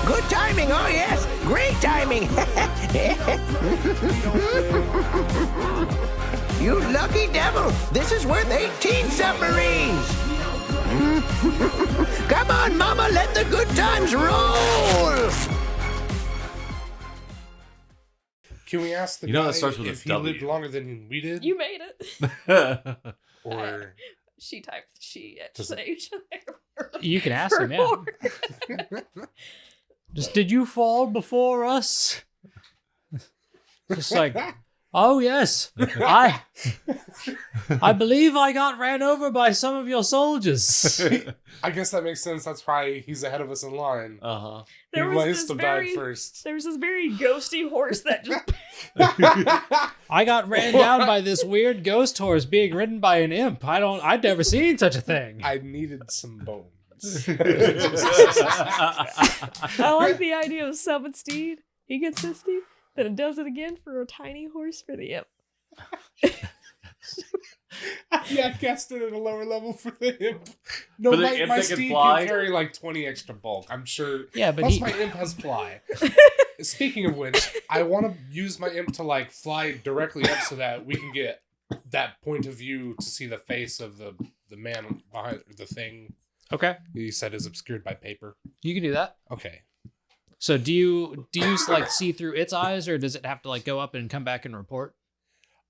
Good timing, oh yes. Great timing. You lucky devil. This is worth 18 submarines. Come on, Mama, let the good times roll. Can we ask the You know guy that starts with a if he W. lived longer than we did? You made it. Or She typed she at stage. You can ask him, yeah. Just, did you fall before us? Just like, oh yes, I believe I got ran over by some of your soldiers. I guess that makes sense. That's why he's ahead of us in line. Uh-huh. He must have died first. There was this very ghosty horse that just I got ran down by this weird ghost horse being ridden by an imp. I'd never seen such a thing. I needed some bones. I like the idea of summon steed. He gets his steed, then it does it again for a tiny horse for the imp. Yeah, I cast it at a lower level for the imp. No, For the my, imp my that can steed fly? can carry like 20 extra bulk. I'm sure. Yeah, but Plus, my imp has fly. Speaking of which, I want to use my imp to like fly directly up so that we can get that point of view to see the face of the man behind the thing. Okay, You said is obscured by paper. you can do that. Okay. So do you like see through its eyes, or does it have to like go up and come back and report?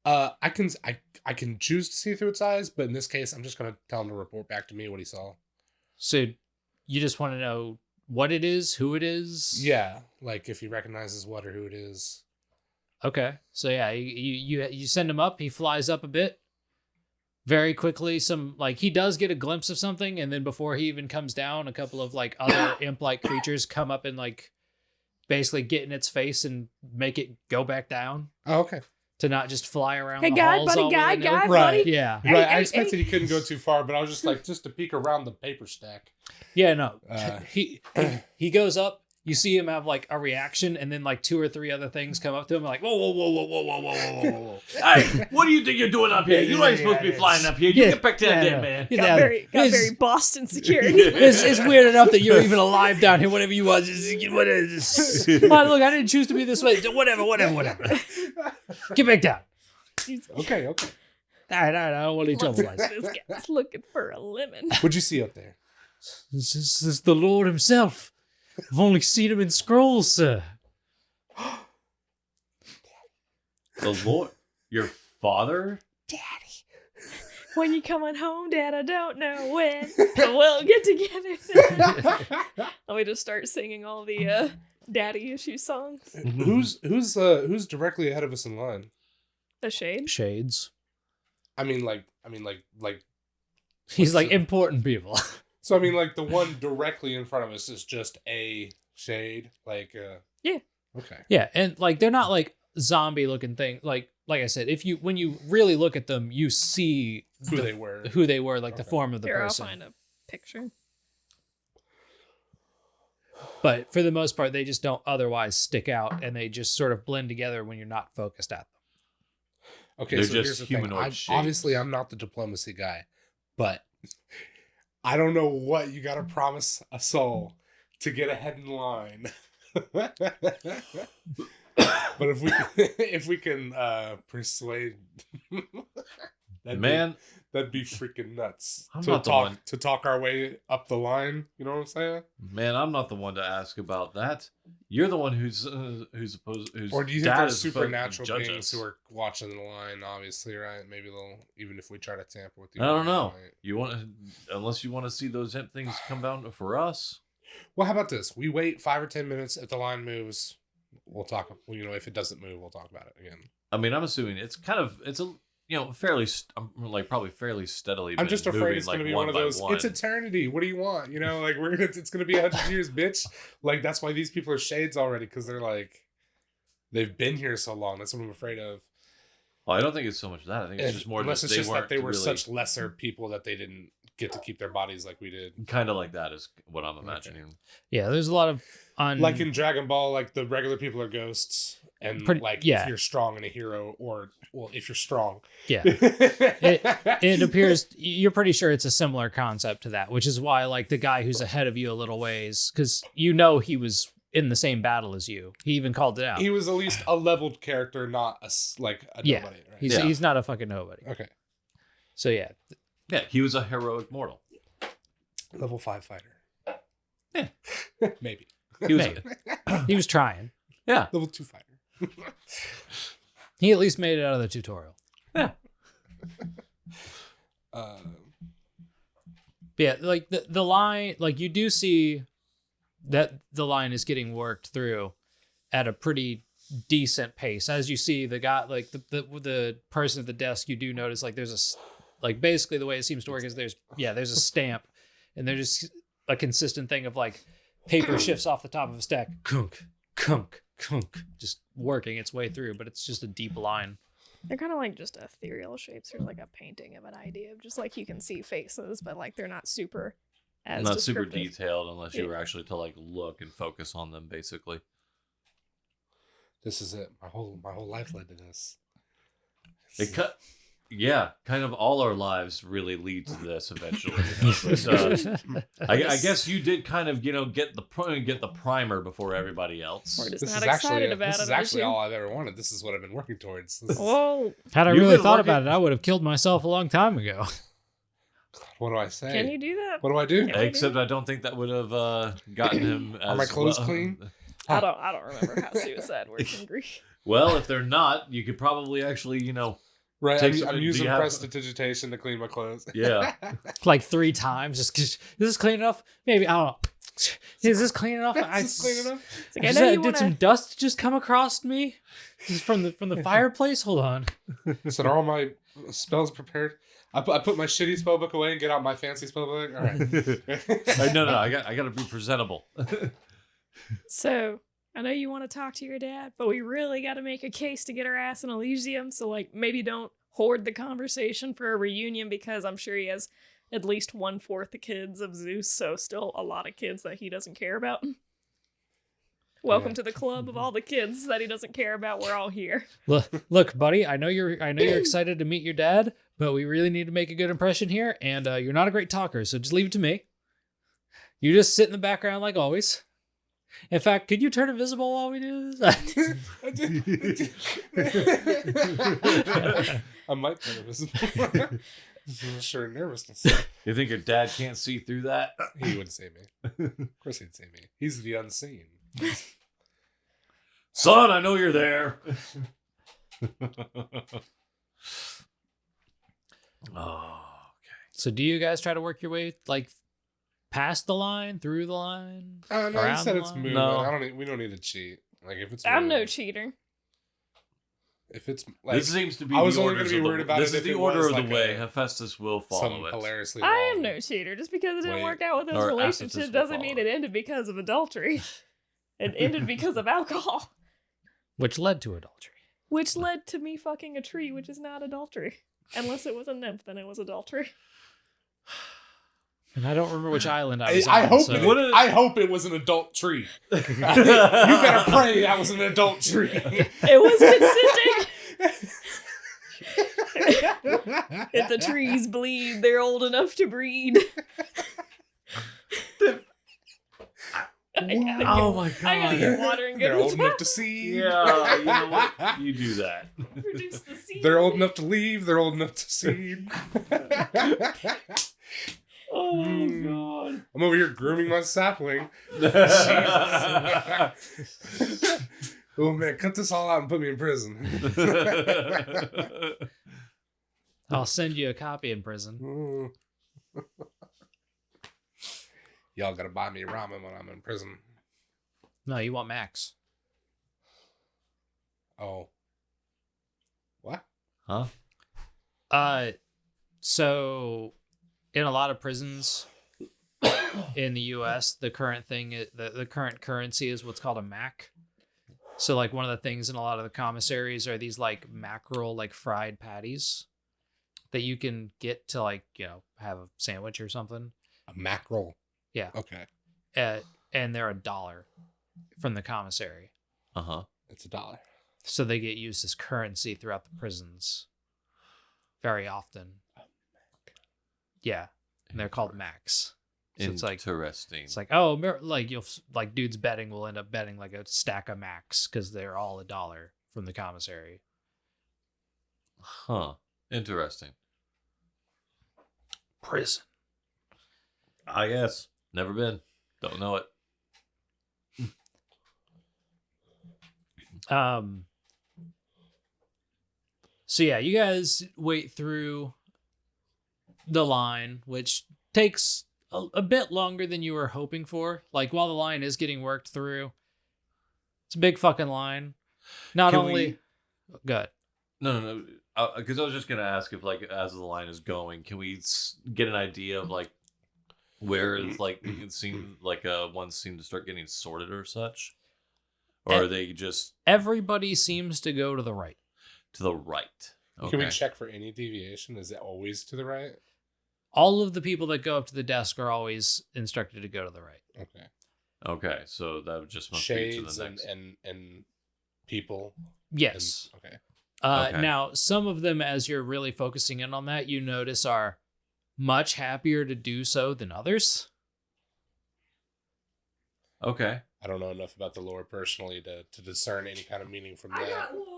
I can choose to see through its eyes, but in this case, I'm just gonna tell him to report back to me what he saw. So you just want to know what it is, who it is? Yeah, like if he recognizes what or who it is. Okay. So yeah, you send him up, he flies up a bit. Very quickly, he does get a glimpse of something, and then before he even comes down, a couple of like other imp-like creatures come up and like basically get in its face and make it go back down. Oh, okay. To not just fly around Hey, the guy, halls buddy, all guy, willy-nilly. guy, Right. buddy. Yeah. Hey, Right, I hey, expected hey. he couldn't go too far, but I was just like, just to peek around the paper stack. Yeah, no. Uh, He goes up, you see him have like a reaction, and then like 2 or 3 other things come up to him like, whoa, whoa, whoa, whoa, whoa, whoa, whoa, whoa, whoa. Hey, what do you think you're doing up here? You're not supposed to be flying up here. You Yeah. get back to that damn man. Get Got down. very It's- Boston security. It's weird enough that you're even alive down here, whatever you was. What is this? Oh, look, I didn't choose to be this way. Whatever. Get back down. okay. All right, I don't want any trouble. guys. This guy's looking for a lemon. What'd you see up there? This is the Lord himself. I've only seen him in scrolls, sir. The Lord, your father? When you coming home, Dad? I don't know when, but we'll get together. Let me just start singing all the daddy issue songs. Who's directly ahead of us in line? A shade. Shades. I mean, like. He's like important people. So I mean, like the one directly in front of us is just a shade. Like. Yeah. Okay. Yeah, and like they're not like zombie looking thing. Like I said, when you really look at them, you see Who they were. like the form of the Here, person. I'll find a picture. But for the most part, they just don't otherwise stick out, and they just sort of blend together when you're not focused at them. Okay, They're so just here's the thing. humanoid shapes. Obviously, I'm not the diplomacy guy, but I don't know what you got to promise a soul to get ahead in line. But if we can persuade, that'd be freaking nuts. I'm not the one. To talk our way up the line. You know what I'm saying? Man, I'm not the one to ask about that. You're the one who's supposed. Or do you think dad there's is supposed to supernatural judge beings us. who are watching the line? Obviously, right? Maybe they'll, even if we try to tamper with you. I don't know. Right? You want unless you want to see those imp things come down for us. Well, how about this? We wait 5 or 10 minutes. If the line moves, we'll talk. If it doesn't move, we'll talk about it again. I mean, I'm assuming it's fairly probably fairly steadily. I'm been just afraid moving, it's going to like, be one of by those. one. It's eternity. What do you want? It's going to be 100 years, bitch. Like that's why these people are shades already, because they're like, they've been here so long. That's what I'm afraid of. Well, I don't think it's so much that. I think it's just more unless just it's just that weren't they were really, such lesser people that they didn't get to keep their bodies like we did. kind of like that is what I'm imagining. Yeah, there's a lot of Like in Dragon Ball, like the regular people are ghosts, And Pretty- yeah. if you're strong and a hero, or if you're strong, Yeah. It appears you're pretty sure it's a similar concept to that, which is why like the guy who's ahead of you a little ways, because he was in the same battle as you. He even called it out. he was at least a leveled character, not a Yeah. nobody. Right? He's not a fucking nobody. Okay. So yeah, Yeah, he was a heroic mortal. Level 5 fighter. Yeah. Maybe. He was. Maybe. He was trying. Yeah. Level 2 fighter. He at least made it out of the tutorial. Yeah. Yeah, like the line, like you do see that the line is getting worked through at a pretty decent pace. As you see the guy, like the person at the desk, you do notice like there's like basically the way it seems to work is there's a stamp, and there's just a consistent thing of like paper shifts off the top of a stack, kunk, kunk, kunk, just working its way through, but it's just a deep line. They're kind of like just ethereal shapes, or like a painting of an idea of just like you can see faces, but like they're not super Not super descriptive. detailed unless you Yeah. were actually to like look and focus on them, basically. This is it. My whole life led to this. It cut. Yeah, kind of all our lives really lead to this eventually. But, I guess you did kind of, get the primer before everybody else. We're just This not is actually excited about this it. is are actually you? all I've ever wanted. This is what I've been working towards. This is- Whoa! Had I You've really been thought working- about it, I would have killed myself a long time ago. what do I say? Can you do that? What do I do? Yeah. Except I don't think that would have gotten him. Are my as clothes well. clean? I don't remember how suicide works in Greek. Well, if they're not, you could probably actually, Right. Take I'm, some- I'm do using you have- prestidigitation to clean my clothes. Yeah. Like 3 times. Just is this clean enough? Maybe I don't know. Is this clean enough? Is this clean enough? It's like, I know you Did some wanna. dust just come across me? Just from the fireplace? Hold on. So are all my spells prepared? I put my shitty spell book away and get out my fancy spell book. All right. No, I got to be presentable. So I know you want to talk to your dad, but we really got to make a case to get our ass in Elysium. So like maybe don't hoard the conversation for a reunion, because I'm sure he has at least 1/4 the kids of Zeus, so still a lot of kids that he doesn't care about. Welcome to the club of all the kids that he doesn't care about. We're all here. Look, buddy. I know you're excited to meet your dad, but we really need to make a good impression here. And you're not a great talker, so just leave it to me. You just sit in the background like always. In fact, could you turn invisible while we do this? I might turn invisible. Sure, nervousness. You think your dad can't see through that? He would see me. Of course he'd see me. He's the unseen. Son, I know you're there. Oh, So do you guys try to work your way like past the line, through the line? No, you Around said the it's line? moving. No. We don't need to cheat. Like if it's I'm no moving. cheater. If it's like this seems to be I was the only orders gonna be of the worried about This it is if the it order was of the like way. a- Hephaestus will some follow it. hilariously I long- am no cheater. Just because it didn't Wait. work out with his Or relationship Ephesus will doesn't mean follow it ended because of adultery. It ended because of alcohol, Which led to adultery. which led to me fucking a tree, which is not adultery. Unless it was a nymph, then it was adultery. And I don't remember which island I was I on. hope so- I hope it was an adult tree. You better pray that was an adult tree. It was consenting. If the trees bleed, they're old enough to breed. Oh my I gotta god. get water and They're go old to the enough to see. Yeah, you know what? You do that. produce the seed. They're old enough to leave. They're old enough to seed. Oh god. I'm over here grooming my sapling. Oh man, cut this all out and put me in prison. I'll send you a copy in prison. Y'all gotta buy me ramen when I'm in prison. No, you want Max. Oh. What? Huh? So in a lot of prisons in the US, the current thing, the current currency is what's called a Mac. So like one of the things in a lot of the commissaries are these like mackerel, like fried patties that you can get to like, have a sandwich or something. A mackerel. Yeah. Okay. And they're $1 from the commissary. Uh-huh. It's $1. So they get used as currency throughout the prisons very often. Yeah. And they're called max. So it's like, interesting. it's like, oh, like you'll like dudes betting will end up betting like a stack of max because they're all $1 from the commissary. Huh. Interesting. Prison. I guess. Never been. Don't know it. So yeah, you guys wait through the line, which takes a bit longer than you were hoping for. Like, while the line is getting worked through, it's a big fucking line. Not Can only... Good. No. Because I was just going to ask if, like, as the line is going, can we get an idea of, like, where it's, like, it seemed like one seemed to start getting sorted or such? Or are they just... Everybody seems to go to the right. To the right. Okay. Can we check for any deviation? Is it always to the right? All of the people that go up to the desk are always instructed to go to the right. Okay, so that just must Shades be to the next. and people. Yes. Okay. Okay. Now, some of them, as you're really focusing in on that, you notice are much happier to do so than others. Okay. I don't know enough about the lore personally to discern any kind of meaning from that. I got lore.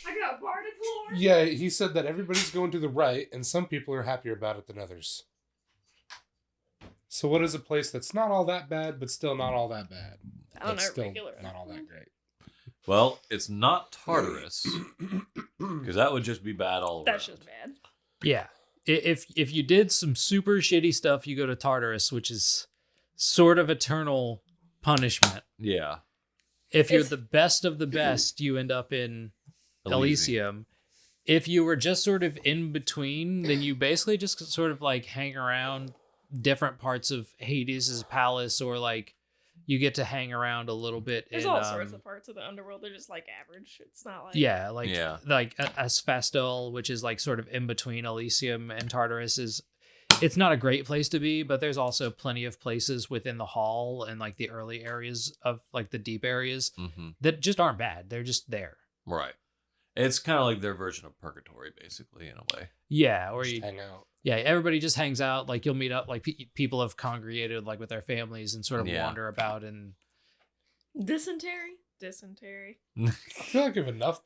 I got bardic lore. Yeah, he said that everybody's going to the right, and some people are happier about it than others. So what is a place that's not all that bad, but still not all that bad? I don't That's know, still regular. not all that great. Well, it's not Tartarus, because that would just be bad all around. That's just bad. Yeah. If you did some super shitty stuff, you go to Tartarus, which is sort of eternal punishment. Yeah. If you're It's- the best of the best, you end up in Elysium. If you were just sort of in between, then you basically just sort of like hang around different parts of Hades' palace, or like you get to hang around a little bit. There's in, all sorts of parts of the underworld. They're just like average. It's not like yeah, like Yeah. like Asphodel, which is like sort of in between Elysium and Tartarus, it's not a great place to be, but there's also plenty of places within the hall and like the early areas of like the deep areas that just aren't bad. They're just there. Right. It's kind of like their version of purgatory, basically, in a way. Yeah, or Just you, hang out. yeah, everybody just hangs out. Like you'll meet up, like people have congregated like with their families and sort of Yeah. wander about and dysentery. I feel like if enough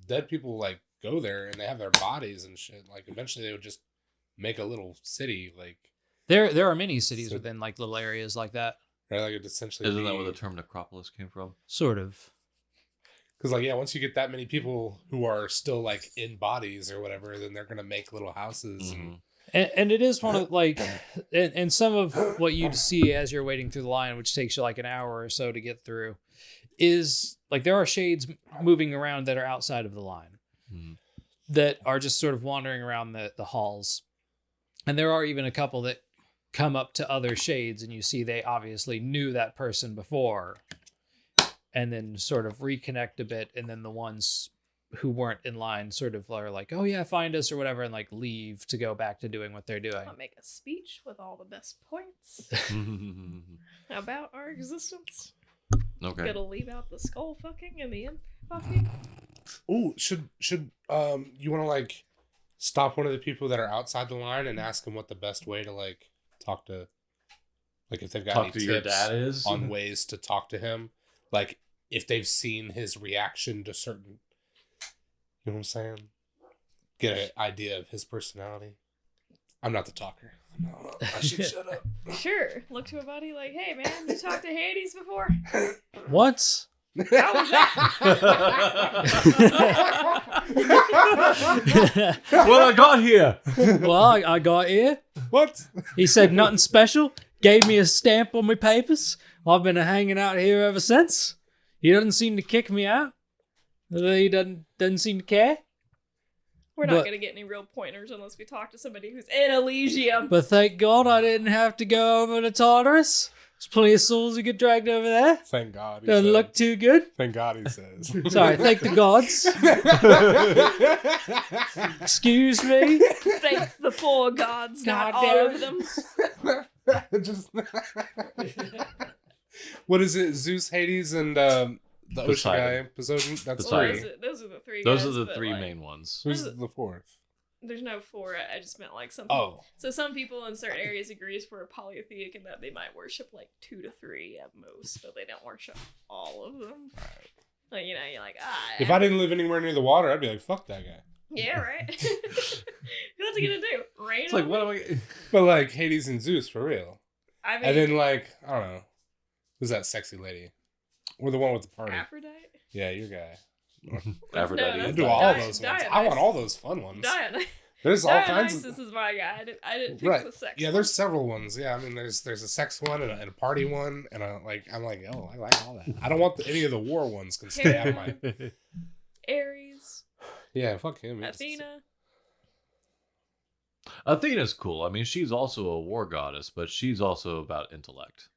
dead people like go there and they have their bodies and shit, like eventually they would just make a little city, like there are many cities So- within like little areas like that. right, like it'd essentially Isn't that where the term necropolis came from? Sort of. because like yeah, once you get that many people who are still like in bodies or whatever, then they're gonna make little houses. Mhm. And it is one of like, and some of what you'd see as you're waiting through the line, which takes you like an hour or so to get through, is like there are shades moving around that are outside of the line Mhm. that are just sort of wandering around the halls. And there are even a couple that come up to other shades and you see they obviously knew that person before and then sort of reconnect a bit. And then the ones who weren't in line sort of are like, oh yeah, find us or whatever, and like leave to go back to doing what they're doing. I'll make a speech with all the best points about our existence. Okay. It'll leave out the skull fucking and the imp fucking. Ooh, should you want to like stop one of the people that are outside the line and ask them what the best way to like talk to, like if they've got Talk any to your tips dad is? on ways to talk to him, like if they've seen his reaction to certain, you know what I'm saying? Get an idea of his personality. I'm not the talker. No, I should shut up. Sure. Look to a buddy like, hey man, you talked to Hades before? What? How was that? What I got here? Well, I got here. What? He said nothing special. Gave me a stamp on my papers. I've been hanging out here ever since. He doesn't seem to kick me out. He doesn't seem to care. We're not But- gonna get any real pointers unless we talk to somebody who's in Elysium. But thank God I didn't have to go over to Tartarus. There's plenty of souls who get dragged over there. Thank God. He Doesn't says. look too good. Thank God he says. Sorry, thank the gods. Excuse me. Thank the four gods, not God all damn of them. Just what is it? Zeus, Hades, and The ocean guy, Poseidon. Poseidon. That's Poseidon. three. Those are the three. Those guys, are the but, three like, main ones. Who's the fourth? There's no four. I just meant like some. Oh, So some people in certain areas agrees for a polytheic in that they might worship like 2 to 3 at most, but they don't worship all of them. Like, you know, you're like, if I didn't live anywhere near the water, I'd be like, fuck that guy. yeah, right. What's he gonna do? Rain? It's like, on what me? am I? But like Hades and Zeus for real. I mean, And then like I don't know, who's that sexy lady? Or the one with the party? Aphrodite. Yeah, your guy. Aphrodite. I that's do not all Di- those ones. I Dionysus. want all those fun ones. Dionysus. There's all kinds Dionysus of is my guy. I didn't pick right. the sex. Yeah, one. there's several ones. Yeah, I mean, there's a sex one and a party one and I'm like, oh, I like all that. I don't want any of the war ones. Can stay out of my. Ares. Yeah, fuck him. Athena. Athena's cool. I mean, she's also a war goddess, but she's also about intellect.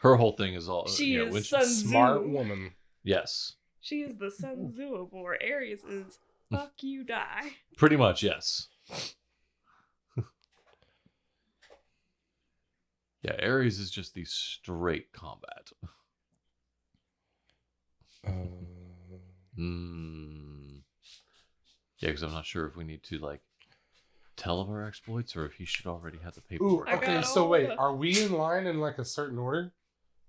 Her whole thing is all She you know, is when Sun Smart Tzu. woman. yes, She is the Sun Tzu of war. Ares is fuck you die. pretty much yes. Yeah, Ares is just the straight combat. Yeah, because I'm not sure if we need to like tell of our exploits or if he should already have the Ooh, paperwork. I okay, got so all wait, the- are we in line in like a certain order?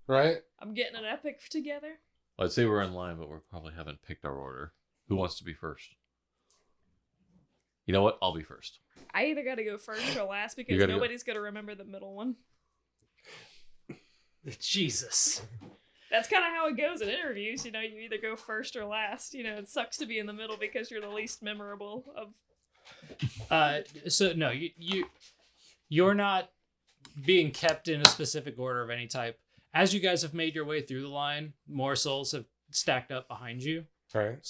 Right? I'm getting an epic together. I'd say we're in line, but we probably haven't picked our order. Who wants to be first? You know what? I'll be first. I either got to go first or last because gotta go. nobody's going to remember the middle one. Jesus. That's kind of how it goes in interviews. You know, you either go first or last. You know, it sucks to be in the middle because you're the least memorable of. So no, you're not being kept in a specific order of any type. As you guys have made your way through the line, more souls have stacked up behind you, Right.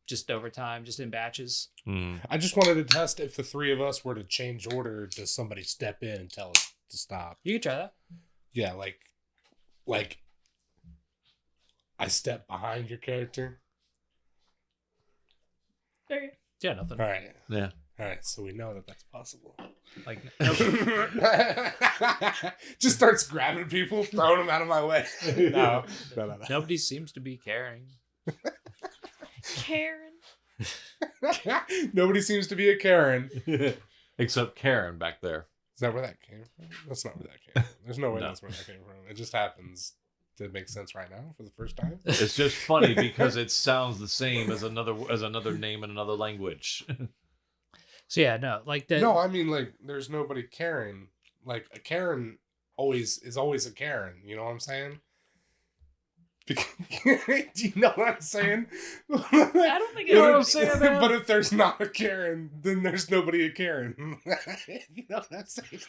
just over time, just in batches. I just wanted to test if the three of us were to change order, does somebody step in and tell us to stop? You can try that. Yeah, like I step behind your character. Okay. Yeah, nothing. All right. Yeah. All right, so we know that that's possible. Like Just starts grabbing people, throwing them out of my way. No. nobody seems to be caring. Karen. Nobody seems to be a Karen. Is Except Karen back there. that where that came from? That's not where that came from. There's no way No. that's where that came from. It just happens to make sense right now for the first time. It's just funny because it sounds the same as another name in another language. So yeah, no, like that. No, I mean like there's nobody Karen. Like a Karen is always a Karen. You know what I'm saying? Do you know what I'm saying? I don't think You know it's what I'm saying? But if there's not a Karen, then there's nobody a Karen. You know what I'm saying?